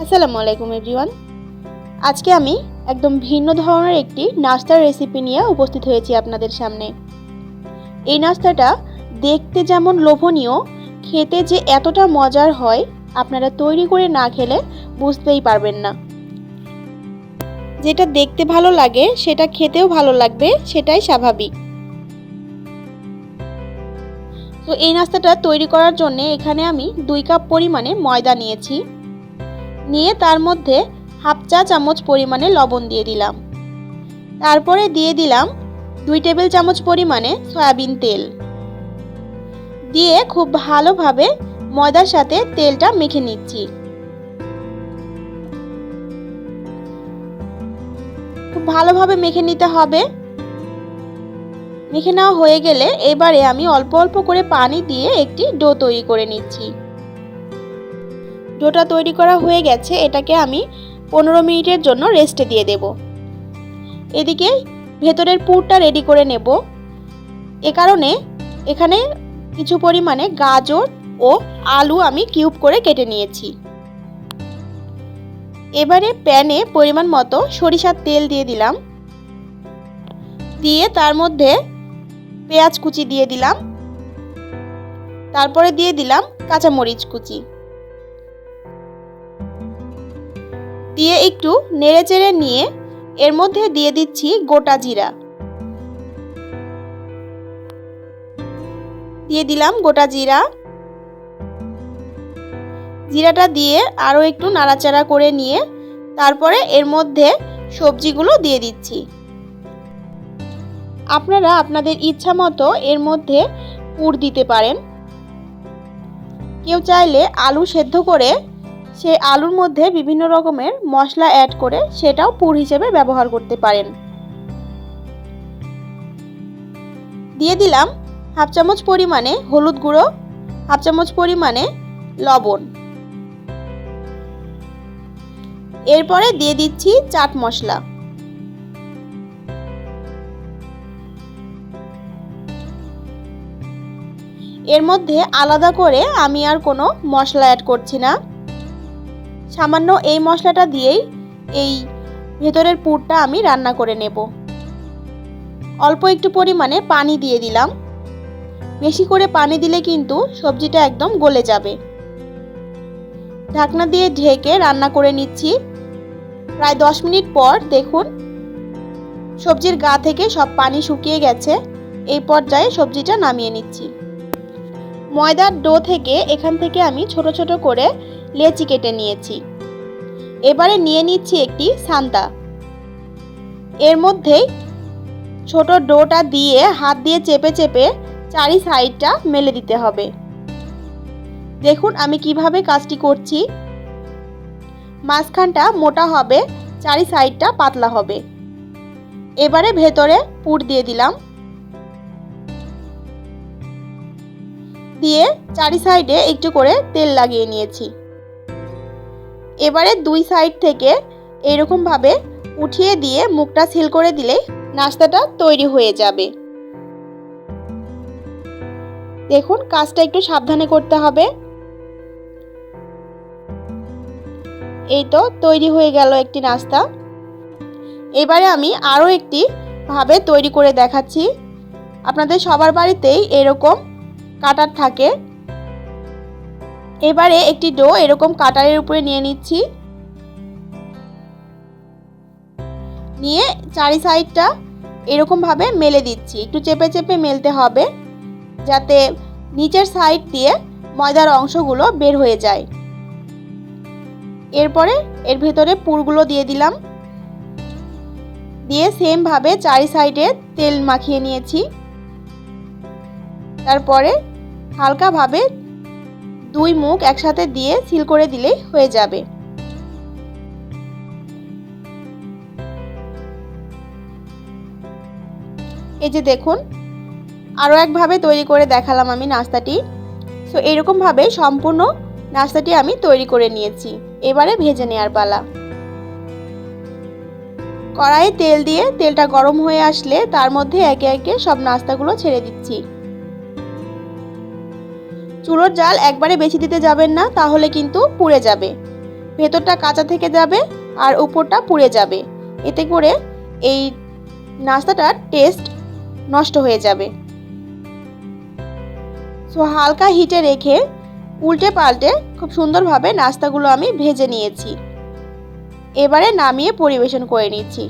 আসসালামু আলাইকুম এভরিওয়ান। আজকে আমি একদম ভিন্ন ধরনের একটি নাস্তার রেসিপি নিয়ে উপস্থিত হয়েছি আপনাদের সামনে। এই নাস্তাটা দেখতে যেমন লোভনীয়, খেতে যে এতটা মজার হয় আপনারা তৈরি করে না খেলে বুঝতেই পারবেন না। যেটা দেখতে ভালো লাগে সেটা খেতেও ভালো লাগবে, সেটাই স্বাভাবিক। তো এই নাস্তাটা তৈরি করার জন্য এখানে আমি 2 কাপ পরিমাণে ময়দা নিয়েছি। নিয়ে তার মধ্যে হাফ চা চামচ পরিমাণে লবণ দিয়ে দিলাম। তারপরে দিয়ে দিলাম 2 টেবিল চামচ পরিমাণে সয়াবিন তেল। দিয়ে খুব ভালোভাবে ময়দার সাথে তেলটা মেখে নিচ্ছি। খুব ভালোভাবে মেখে নিতে হবে। মেখে নেওয়া হয়ে গেলে এবারে আমি অল্প অল্প করে পানি দিয়ে একটি ডো তৈরি করে নিচ্ছি। ডোটা তৈরি করা হয়ে গেছে, এটাকে আমি 15 মিনিটের জন্য রেস্টে দিয়ে দেব। এদিকে ভেতরের পুরটা রেডি করে নেব। এ কারণে এখানে কিছু পরিমাণে গাজর ও আলু আমি কিউব করে কেটে নিয়েছি। এবারে প্যানে পরিমাণ মতো সরিষার তেল দিয়ে দিলাম। দিয়ে তার মধ্যে পেঁয়াজ কুচি দিয়ে দিলাম। তারপরে দিয়ে দিলাম কাঁচামরিচ কুচি। দিয়ে একটু নেড়েচেড়ে নিয়ে এর মধ্যে দিয়ে দিচ্ছি গোটা জিরা। দিয়ে দিলাম গোটা জিরা। জিরাটা দিয়ে আরও একটু নাড়াচাড়া করে নিয়ে তারপরে এর মধ্যে সবজিগুলো দিয়ে দিচ্ছি। আপনারা আপনাদের ইচ্ছা মতো এর মধ্যে পুর দিতে পারেন। কেউ চাইলে আলু সেদ্ধ করে সে আলুর মধ্যে বিভিন্ন রকমের মশলা অ্যাড করে সেটাও পুর হিসেবে ব্যবহার করতে পারেন। দিয়ে দিলাম হাফ চামচ পরিমাণে হলুদ গুঁড়ো, হাফ চামচ পরিমাণে লবণ। এরপরে দিয়ে দিচ্ছি চাট মশলা। এর মধ্যে আলাদা করে আমি আর কোনো মশলা অ্যাড করছি না। সামান্য এই মশলাটা দিয়েই এই ভেতরের পুরটা আমি রান্না করে নেব। অল্প একটু পরিমাণে পানি দিয়ে দিলাম। বেশি করে পানি দিলে কিন্তু সবজিটা একদম গলে যাবে। ঢাকনা দিয়ে ঢেকে রান্না করে নিচ্ছি। প্রায় 10 মিনিট পর দেখুন সবজির গা থেকে সব পানি শুকিয়ে গেছে। এই পর্যায়ে সবজিটা নামিয়ে নিচ্ছি। ময়দার ডো থেকে এখান থেকে আমি ছোট ছোট করে লেচি কেটে নিয়েছি। এবারে নিয়ে নিচ্ছি একটি সান্তা। এর মধ্যেই ছোট ডোটা দিয়ে হাত দিয়ে চেপে চেপে চারি সাইডটা মেলে দিতে হবে। দেখুন আমি কিভাবে কাজটি করছি। মাঝখানটা মোটা হবে, চারি সাইডটা পাতলা হবে। এবারে ভেতরে পুর দিয়ে দিলাম। দিয়ে চারি সাইডে একটু করে তেল লাগিয়ে নিয়েছি। এবারে 2 সাইড থেকে এরকম ভাবে উঠিয়ে দিয়ে মুখটা সিল করে দিলে নাস্তাটা তৈরি হয়ে যাবে। দেখুন কাজটা একটু সাবধানে করতে হবে। এই তো তৈরি হয়ে গেল একটি নাস্তা। এবারে আমি আরও একটি ভাবে তৈরি করে দেখাচ্ছি। আপনাদের সবার বাড়িতেই এরকম কাটার থাকে। এবারে একটি ডো এরকম কাটারের উপরে নিয়ে নিচ্ছি। নিয়ে চারি সাইডটা এরকম ভাবে মেলে দিচ্ছি। একটু চেপে চেপে মেলতে হবে যাতে নিচের সাইড দিয়ে ময়দার অংশগুলো বের হয়ে যায়। এরপরে এর ভেতরে পুরগুলো দিয়ে দিলাম। দিয়ে সেম ভাবে চারি সাইডে তেল মাখিয়ে নিয়েছি। তারপরে হালকাভাবে 2 মুখ একসাথে দিয়ে সিল করে দিলেই হয়ে যাবে। এই যে দেখুন আরও একভাবে তৈরি করে দেখালাম আমি নাস্তাটি। সো এরকমভাবে সম্পূর্ণ নাস্তাটি আমি তৈরি করে নিয়েছি। এবারে ভেজে নেওয়ার পালা। কড়াইয়ে তেল দিয়ে তেলটা গরম হয়ে আসলে তার মধ্যে একে একে সব নাস্তাগুলো ছেড়ে দিচ্ছি। চুলোর জাল একবারে বেশি দিতে যাবেন না, তাহলে কিন্তু পুড়ে যাবে। ভেতরটা কাঁচা থেকে যাবে আর উপরটা পুড়ে যাবে। এতে করে এই নাস্তাটার টেস্ট নষ্ট হয়ে যাবে। সো হালকা হিটে রেখে উল্টে পাল্টে খুব সুন্দরভাবে নাস্তাগুলো আমি ভেজে নিয়েছি। এবারে নামিয়ে পরিবেশন করে নিচ্ছি।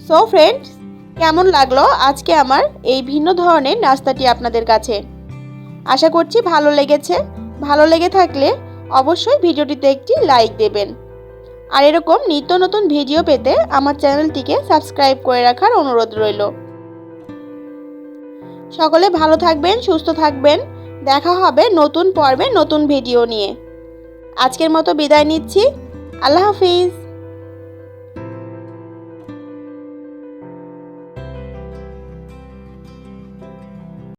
সো ফ্রেন্ডস, কেমন লাগলো আজকে আমার এই ভিন্ন ধরনের নাস্তাটি আপনাদের কাছে? আশা করছি ভালো লেগেছে। ভালো লেগে থাকলে অবশ্যই ভিডিওটিতে একটি লাইক দেবেন। আর এরকম নিত্য নতুন ভিডিও পেতে আমার চ্যানেলটিকে সাবস্ক্রাইব করে রাখার অনুরোধ রইল। সকলে ভালো থাকবেন, সুস্থ থাকবেন। দেখা হবে নতুন পর্বে নতুন ভিডিও নিয়ে। আজকের মতো বিদায় নিচ্ছি। আল্লাহ হাফিজ।